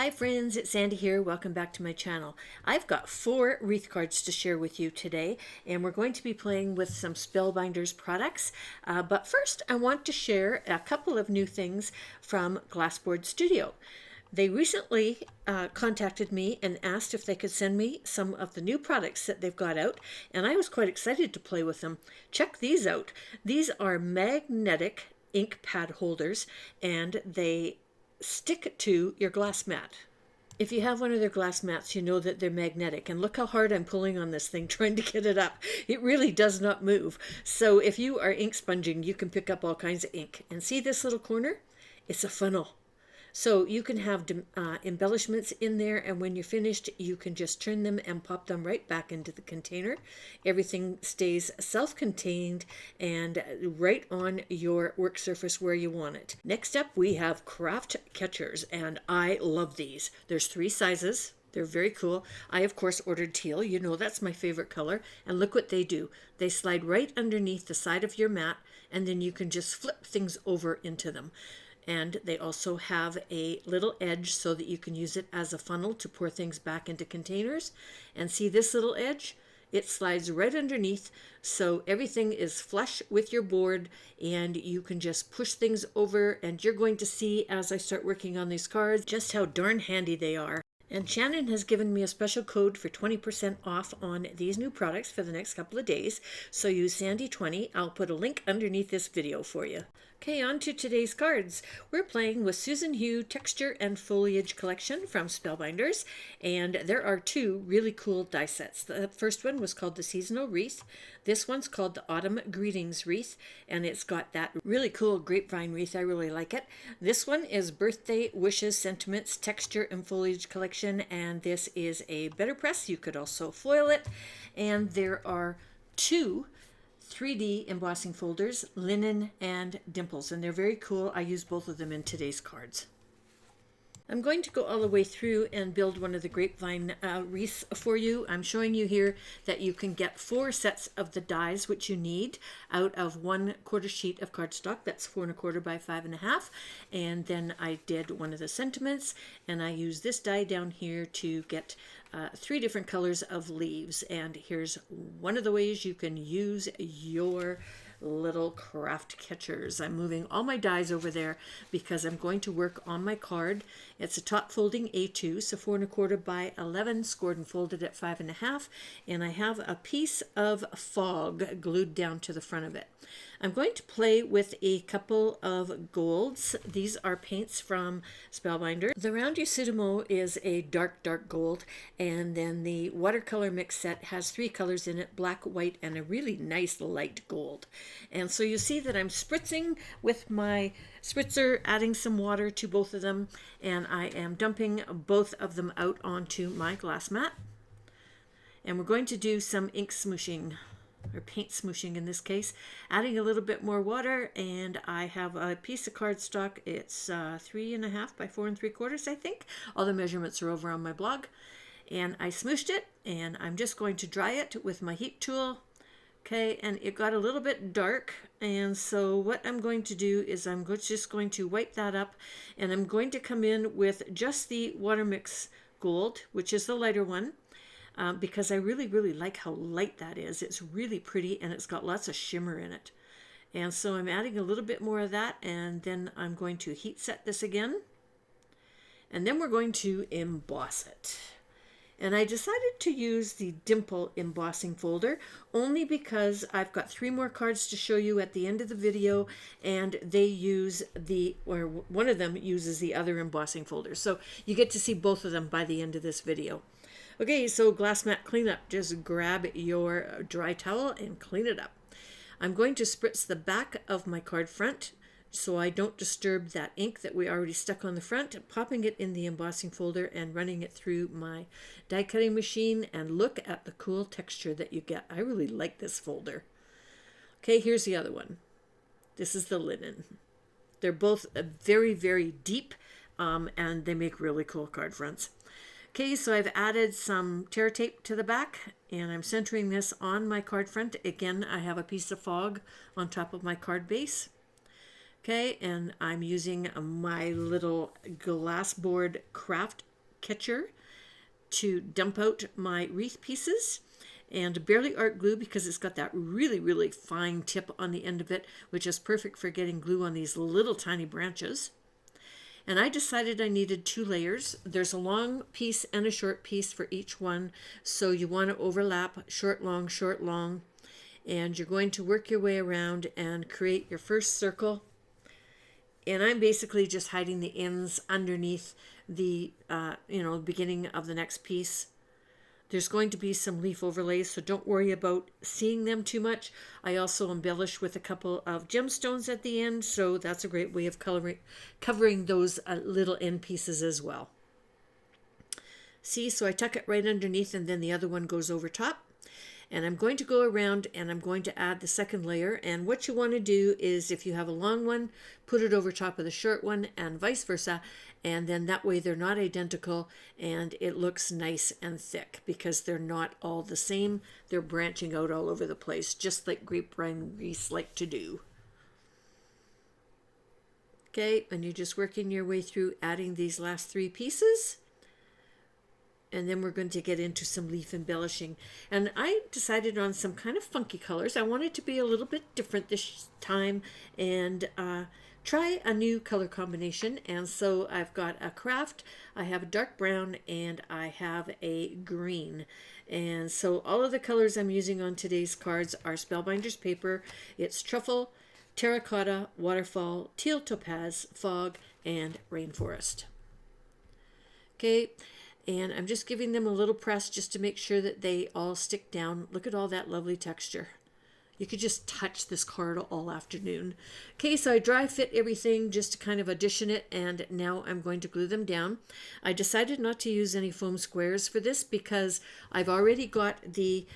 Hi friends, it's Sandi here. Welcome back to my channel. I've got 4 wreath cards to share with you today, and we're going to be playing with some Spellbinders products. But first, I want to share a couple of new things from Glassboard Studio. They recently contacted me and asked if they could send me some of the new products that they've got out, and I was quite excited to play with them. Check these out. These are magnetic ink pad holders, and they stick to your glass mat. If you have one of their glass mats, you know that they're magnetic. And look how hard I'm pulling on this thing trying to get it up. It really does not move. So if you are ink sponging, you can pick up all kinds of ink. And see this little corner? It's a funnel. So you can have embellishments in there, and when you're finished, you can just turn them and pop them right back into the container. Everything stays self-contained and right on your work surface where you want it. Next up, we have craft catchers, and I love these. There's 3 sizes. They're very cool. I, of course, ordered teal. You know that's my favorite color. And look what they do. They slide right underneath the side of your mat, and then you can just flip things over into them. And they also have a little edge so that you can use it as a funnel to pour things back into containers. And see this little edge? It slides right underneath, so everything is flush with your board, and you can just push things over. And you're going to see as I start working on these cards just how darn handy they are. And Shannon has given me a special code for 20% off on these new products for the next couple of days. So use Sandi20. I'll put a link underneath this video for you. Okay, on to today's cards. We're playing with Susan Hugh Texture and Foliage collection from Spellbinders, and there are 2 really cool die sets. The first one was called the Seasonal Wreath. This one's called the Autumn Greetings Wreath, and it's got that really cool grapevine wreath. I really like it. This one is Birthday Wishes Sentiments Texture and Foliage collection, and this is a BetterPress. You could also foil it, and there are 2 3D embossing folders, Linen and Dimples, and they're very cool. I use both of them in today's cards. I'm going to go all the way through and build one of the grapevine wreaths for you. I'm showing you here that you can get 4 sets of the dies which you need out of 1/4 sheet of cardstock. That's 4 1/4 by 5 1/2. And then I did one of the sentiments, and I used this die down here to get 3 different colors of leaves. And here's one of the ways you can use your little craft catchers. I'm moving all my dies over there because I'm going to work on my card. It's a top folding A2, so 4 1/4 by 11, scored and folded at 5 1/2, and I have a piece of fog glued down to the front of it. I'm going to play with a couple of golds. These are paints from Spellbinder. The Round Yasutomo is a dark gold, and then the watercolor mix set has 3 colors in it, black, white, and a really nice light gold. And so you see that I'm spritzing with my spritzer, adding some water to both of them, and I am dumping both of them out onto my glass mat. And we're going to do some ink smooshing, or paint smooshing in this case, adding a little bit more water. And I have a piece of cardstock. It's 3 1/2 by 4 3/4, I think. All the measurements are over on my blog. And I smooshed it, and I'm just going to dry it with my heat tool. Okay, and it got a little bit dark, and so what I'm going to do is I'm just going to wipe that up, and I'm going to come in with just the Water Mix Gold, which is the lighter one, because I really like how light that is. It's really pretty, and it's got lots of shimmer in it. And so I'm adding a little bit more of that, and then I'm going to heat set this again, and then we're going to emboss it. And I decided to use the Dimpled embossing folder only because I've got 3 more cards to show you at the end of the video, and they use or one of them uses the other embossing folder. So you get to see both of them by the end of this video. Okay, so glass mat cleanup. Just grab your dry towel and clean it up. I'm going to spritz the back of my card front so I don't disturb that ink that we already stuck on the front, popping it in the embossing folder and running it through my die cutting machine. And look at the cool texture that you get. I really like this folder. Okay, here's the other one. This is the linen. They're both very deep, and they make really cool card fronts. Okay, so I've added some Terra tape to the back, and I'm centering this on my card front. Again, I have a piece of fog on top of my card base. Okay, and I'm using my little glass board craft catcher to dump out my wreath pieces, and barely art glue because it's got that really, really fine tip on the end of it, which is perfect for getting glue on these little tiny branches. And I decided I needed 2 layers. There's a long piece and a short piece for each one, so you want to overlap short, long, and you're going to work your way around and create your first circle. And I'm basically just hiding the ends underneath the beginning of the next piece. There's going to be some leaf overlays, so don't worry about seeing them too much. I also embellish with a couple of gemstones at the end, so that's a great way of covering those little end pieces as well. See, so I tuck it right underneath, and then the other one goes over top. And I'm going to go around and I'm going to add the second layer. And what you want to do is, if you have a long one, put it over top of the short one and vice versa. And then that way they're not identical and it looks nice and thick because they're not all the same. They're branching out all over the place, just like grapevine wreaths like to do. Okay, and you're just working your way through adding these last 3 pieces. And then we're going to get into some leaf embellishing. And I decided on some kind of funky colors. I wanted to be a little bit different this time and try a new color combination. And so I've got a craft, I have a dark brown, and I have a green. And so all of the colors I'm using on today's cards are Spellbinders paper. It's truffle, terracotta, waterfall, teal topaz, fog, and rainforest. Okay. And I'm just giving them a little press just to make sure that they all stick down. Look at all that lovely texture. You could just touch this card all afternoon. Okay, so I dry fit everything just to kind of addition it, and now I'm going to glue them down. I decided not to use any foam squares for this because I've already got the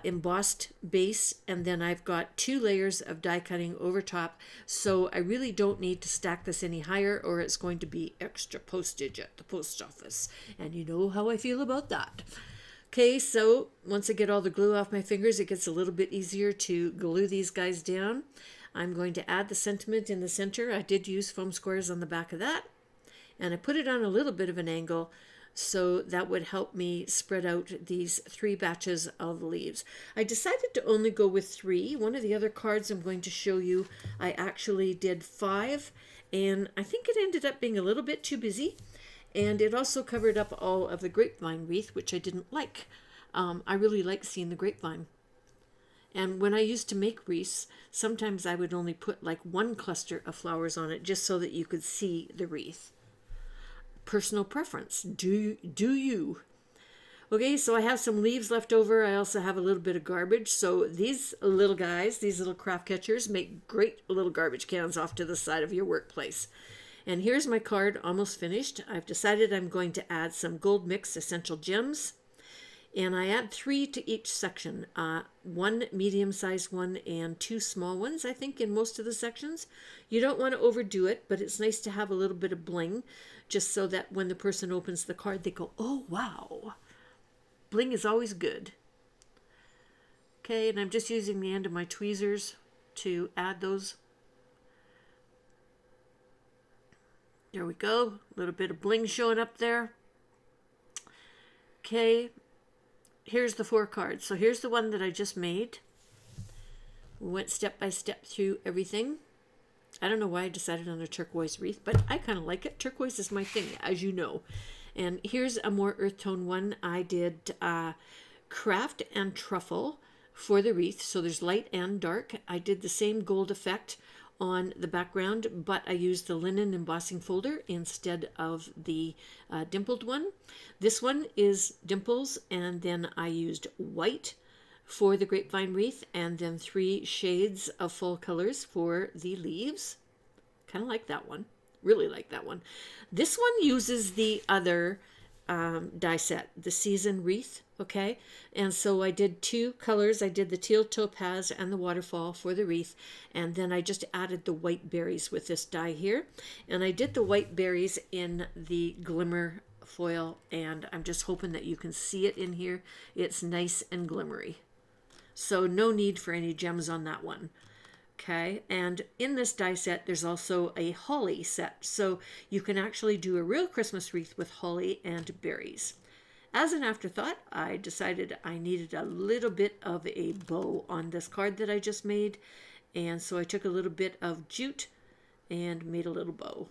embossed base, and then I've got 2 layers of die cutting over top, so I really don't need to stack this any higher or it's going to be extra postage at the post office, and you know how I feel about that. Okay, so once I get all the glue off my fingers, it gets a little bit easier to glue these guys down. I'm going to add the sentiment in the center. I did use foam squares on the back of that, and I put it on a little bit of an angle, so that would help me spread out these 3 batches of leaves. I decided to only go with 3. One of the other cards I'm going to show you, I actually did 5, and I think it ended up being a little bit too busy, and it also covered up all of the grapevine wreath, which I didn't like. I really like seeing the grapevine. And when I used to make wreaths, sometimes I would only put like 1 cluster of flowers on it just so that you could see the wreath. Personal preference. Do you? Okay, so I have some leaves left over. I also have a little bit of garbage. So these little guys, these little craft catchers, make great little garbage cans off to the side of your workplace. And here's my card almost finished. I've decided I'm going to add some Gold Mix Essential Gems. And I add 3 to each section. 1 medium-sized one and 2 small ones, I think, in most of the sections. You don't want to overdo it, but it's nice to have a little bit of bling, just so that when the person opens the card, they go, oh, wow. Bling is always good. Okay, and I'm just using the end of my tweezers to add those. There we go. A little bit of bling showing up there. Okay. Here's the 4 cards. So here's the one that I just made. We went step by step through everything. I don't know why I decided on a turquoise wreath, but I kind of like it. Turquoise is my thing, as you know. And here's a more earth tone one. I did craft and truffle for the wreath. So there's light and dark. I did the same gold effect on the background, but I used the linen embossing folder instead of the dimpled one. This one is dimples, and then I used white for the grapevine wreath, and then 3 shades of fall colors for the leaves. Kind of like that one. Really like that one. This one uses the other die set, the season wreath, okay? And so I did 2 colors. I did the teal topaz and the waterfall for the wreath, and then I just added the white berries with this die here. And I did the white berries in the glimmer foil, and I'm just hoping that you can see it in here. It's nice and glimmery. So no need for any gems on that one. Okay, and in this die set, there's also a holly set, so you can actually do a real Christmas wreath with holly and berries. As an afterthought, I decided I needed a little bit of a bow on this card that I just made, and so I took a little bit of jute and made a little bow.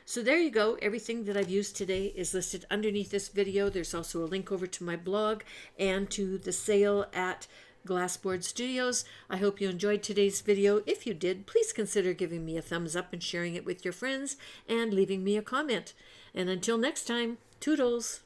So there you go. Everything that I've used today is listed underneath this video. There's also a link over to my blog and to the sale at Glassboard Studios. I hope you enjoyed today's video. If you did, please consider giving me a thumbs up and sharing it with your friends and leaving me a comment. And until next time, toodles!